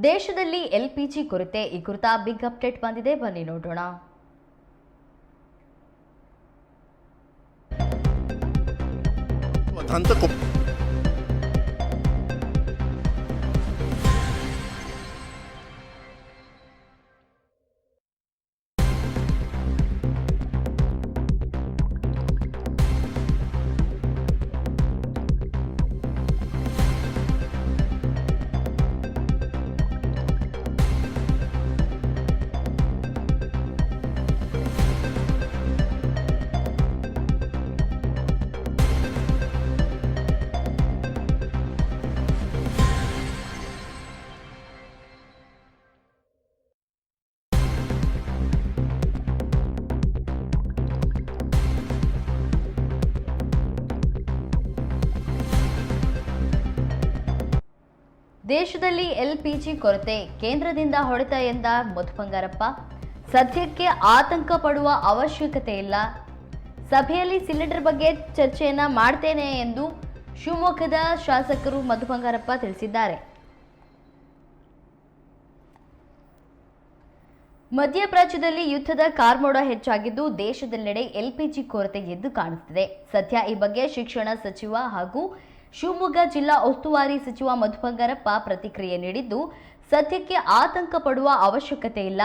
ದೇಶದಲ್ಲಿ ಎಲ್ಪಿಜಿ ಕೊರತೆ ಈ ಕುರಿತ ಬಿಗ್ ಅಪ್ಡೇಟ್ ಬಂದಿದೆ, ಬನ್ನಿ ನೋಡೋಣ. ದೇಶದಲ್ಲಿ ಎಲ್ಪಿಜಿ ಕೊರತೆ ಕೇಂದ್ರದಿಂದ ಹೊಡೆತ ಎಂದ ಮಧು ಬಂಗಾರಪ್ಪ. ಸದ್ಯಕ್ಕೆ ಆತಂಕ ಪಡುವ ಅವಶ್ಯಕತೆ ಇಲ್ಲ. ಸಭೆಯಲ್ಲಿ ಸಿಲಿಂಡರ್ ಬಗ್ಗೆ ಚರ್ಚೆಯನ್ನ ಮಾಡ್ತೇನೆ ಎಂದು ಶಿವಮೊಗ್ಗದ ಶಾಸಕರು ಮಧು ಬಂಗಾರಪ್ಪ ತಿಳಿಸಿದ್ದಾರೆ. ಮಧ್ಯಪ್ರಾಚ್ಯದಲ್ಲಿ ಯುದ್ಧದ ಕಾರ್ಮೋಡ ಹೆಚ್ಚಾಗಿದ್ದು ದೇಶದೆಲ್ಲೆಡೆ ಎಲ್ಪಿಜಿ ಕೊರತೆ ಎದ್ದು ಕಾಣುತ್ತಿದೆ. ಸದ್ಯ ಈ ಬಗ್ಗೆ ಶಿಕ್ಷಣ ಸಚಿವ ಹಾಗೂ ಶಿವಮೊಗ್ಗ ಜಿಲ್ಲಾ ಉಸ್ತುವಾರಿ ಸಚಿವ ಮಧು ಬಂಗಾರಪ್ಪ ಪ್ರತಿಕ್ರಿಯೆ ನೀಡಿದ್ದು, ಸದ್ಯಕ್ಕೆ ಆತಂಕ ಪಡುವ ಅವಶ್ಯಕತೆ ಇಲ್ಲ.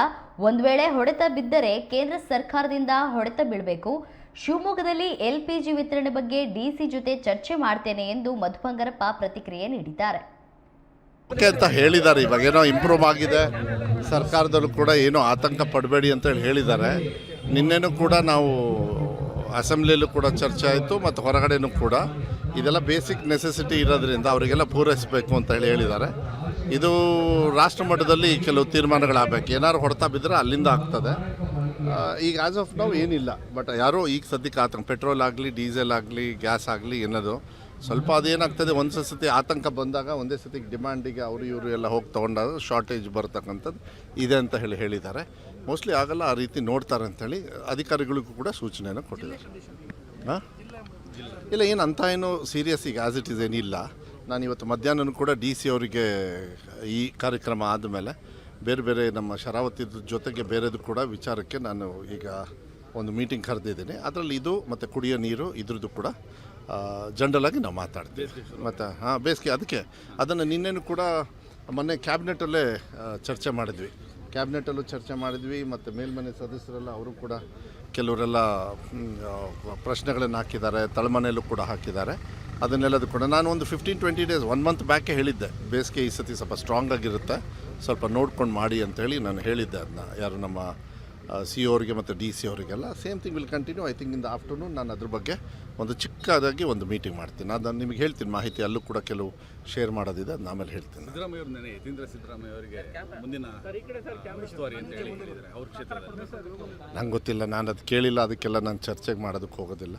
ಒಂದು ವೇಳೆ ಹೊಡೆತ ಬಿದ್ದರೆ ಕೇಂದ್ರ ಸರ್ಕಾರದಿಂದ ಹೊಡೆತ ಬೀಳಬೇಕು. ಶಿವಮೊಗ್ಗದಲ್ಲಿ ಎಲ್ಪಿಜಿ ವಿತರಣೆ ಬಗ್ಗೆ ಡಿಸಿ ಜೊತೆ ಚರ್ಚೆ ಮಾಡ್ತೇನೆ ಎಂದು ಮಧು ಬಂಗಾರಪ್ಪ ಪ್ರತಿಕ್ರಿಯೆ ನೀಡಿದ್ದಾರೆ. ಅಂತ ಹೇಳಿದ್ದಾರೆ. ಇವಾಗ ಏನೋ ಇಂಪ್ರೂವ್ ಆಗಿದೆ, ಸರ್ಕಾರದಲ್ಲೂ ಕೂಡ ಏನೋ ಆತಂಕ ಪಡಬೇಡಿ ಅಂತ ಹೇಳಿದ್ದಾರೆ. ನಿನ್ನೆನೂ ಕೂಡ ನಾವು ಅಸೆಂಬ್ಲಿಯಲ್ಲೂ ಕೂಡ ಚರ್ಚೆ ಆಯಿತು ಮತ್ತು ಹೊರಗಡೆನೂ ಕೂಡ ಇದೆಲ್ಲ ಬೇಸಿಕ್ ನೆಸೆಸಿಟಿ ಇರೋದ್ರಿಂದ ಅವರಿಗೆಲ್ಲ ಪೂರೈಸಬೇಕು ಅಂತ ಹೇಳಿದ್ದಾರೆ. ಇದು ರಾಷ್ಟ್ರ ಮಟ್ಟದಲ್ಲಿ ಕೆಲವು ತೀರ್ಮಾನಗಳಾಗಬೇಕು. ಏನಾದ್ರು ಹೊಡೆತ ಬಿದ್ದರೆ ಅಲ್ಲಿಂದ ಆಗ್ತದೆ. ಈಗ ಆ್ಯಸ್ ಆಫ್ ನಾವು ಏನಿಲ್ಲ, ಬಟ್ ಯಾರೋ ಈಗ ಸದ್ಯಕ್ಕೆ ಆತಂಕ, ಪೆಟ್ರೋಲ್ ಆಗಲಿ ಡೀಸೆಲ್ ಆಗಲಿ ಗ್ಯಾಸ್ ಆಗಲಿ ಏನದು ಸ್ವಲ್ಪ ಅದೇನಾಗ್ತದೆ, ಒಂದು ಸತಿ ಆತಂಕ ಬಂದಾಗ ಒಂದೇ ಸತಿ ಡಿಮ್ಯಾಂಡಿಗೆ ಅವರು ಇವರು ಎಲ್ಲ ಹೋಗಿ ತೊಗೊಂಡಾಗ ಶಾರ್ಟೇಜ್ ಬರ್ತಕ್ಕಂಥದ್ದು ಇದೆ ಅಂತ ಹೇಳಿದ್ದಾರೆ. ಮೋಸ್ಟ್ಲಿ ಆಗಲ್ಲ, ಆ ರೀತಿ ನೋಡ್ತಾರೆ ಅಂಥೇಳಿ ಅಧಿಕಾರಿಗಳಿಗೂ ಕೂಡ ಸೂಚನೆಯನ್ನು ಕೊಟ್ಟಿದ್ದಾರೆ. ಹಾಂ ಇಲ್ಲ, ಏನು ಅಂತ ಏನು ಸೀರಿಯಸ್ ಈಗ ಆ್ಯಸ್ ಇಟ್ ಈಸ್ ಏನಿಲ್ಲ. ನಾನು ಇವತ್ತು ಮಧ್ಯಾಹ್ನ ಕೂಡ ಡಿ ಸಿ ಅವರಿಗೆ ಈ ಕಾರ್ಯಕ್ರಮ ಆದಮೇಲೆ ಬೇರೆ ಬೇರೆ ನಮ್ಮ ಶರಾವತಿ ಜೊತೆಗೆ ಬೇರೆದು ಕೂಡ ವಿಚಾರಕ್ಕೆ ನಾನು ಈಗ ಒಂದು ಮೀಟಿಂಗ್ ಕರೆದಿದ್ದೀನಿ. ಅದರಲ್ಲಿ ಇದು ಮತ್ತು ಕುಡಿಯೋ ನೀರು ಇದ್ರದ್ದು ಕೂಡ ಜನರಲಾಗಿ ನಾವು ಮಾತಾಡ್ತೀವಿ. ಮತ್ತು ಬೇಸಿಗೆ ಅದಕ್ಕೆ ಅದನ್ನು ನಿನ್ನೆನೂ ಕೂಡ ಮೊನ್ನೆ ಕ್ಯಾಬಿನೆಟಲ್ಲೇ ಚರ್ಚೆ ಮಾಡಿದ್ವಿ. ಮತ್ತು ಮೇಲ್ಮನೆ ಸದಸ್ಯರೆಲ್ಲ ಅವರು ಕೂಡ ಕೆಲವರೆಲ್ಲ ಪ್ರಶ್ನೆಗಳನ್ನು ಹಾಕಿದ್ದಾರೆ, ತಳಮನೆಯಲ್ಲೂ ಕೂಡ ಹಾಕಿದ್ದಾರೆ. ಅದನ್ನೆಲ್ಲದು ಕೂಡ ನಾನು ಒಂದು 15-20 ಡೇಸ್ 1 ಮಂತ್ ಬ್ಯಾಕೆ ಹೇಳಿದ್ದೆ, ಬೇಸಿಗೆ ಈ ಸತಿ ಸ್ವಲ್ಪ ಸ್ಟ್ರಾಂಗ್ ಆಗಿರುತ್ತೆ, ಸ್ವಲ್ಪ ನೋಡ್ಕೊಂಡು ಮಾಡಿ ಅಂತೇಳಿ ನಾನು ಹೇಳಿದ್ದೆ. ಅದನ್ನ ಯಾರು ನಮ್ಮ ಸಿ ಅವರಿಗೆ ಮತ್ತು ಡಿ ಸಿ ಅವರಿಗೆಲ್ಲ same thing will continue. I think in the afternoon ನಾನು ಅದ್ರ ಬಗ್ಗೆ ಒಂದು ಚಿಕ್ಕದಾಗಿ ಒಂದು ಮೀಟಿಂಗ್ ಮಾಡ್ತೀನಿ. ನಾನು ನಿಮಗೆ ಹೇಳ್ತೀನಿ ಮಾಹಿತಿ, ಅಲ್ಲೂ ಕೂಡ ಕೆಲವು ಶೇರ್ ಮಾಡೋದಿದೆ, ಅದನ್ನ ಆಮೇಲೆ ಹೇಳ್ತೀನಿ. ನಂಗೆ ಗೊತ್ತಿಲ್ಲ, ನಾನು ಅದು ಕೇಳಿಲ್ಲ, ಅದಕ್ಕೆಲ್ಲ ನಾನು ಚರ್ಚೆಗೆ ಮಾಡೋದಕ್ಕೆ ಹೋಗೋದಿಲ್ಲ.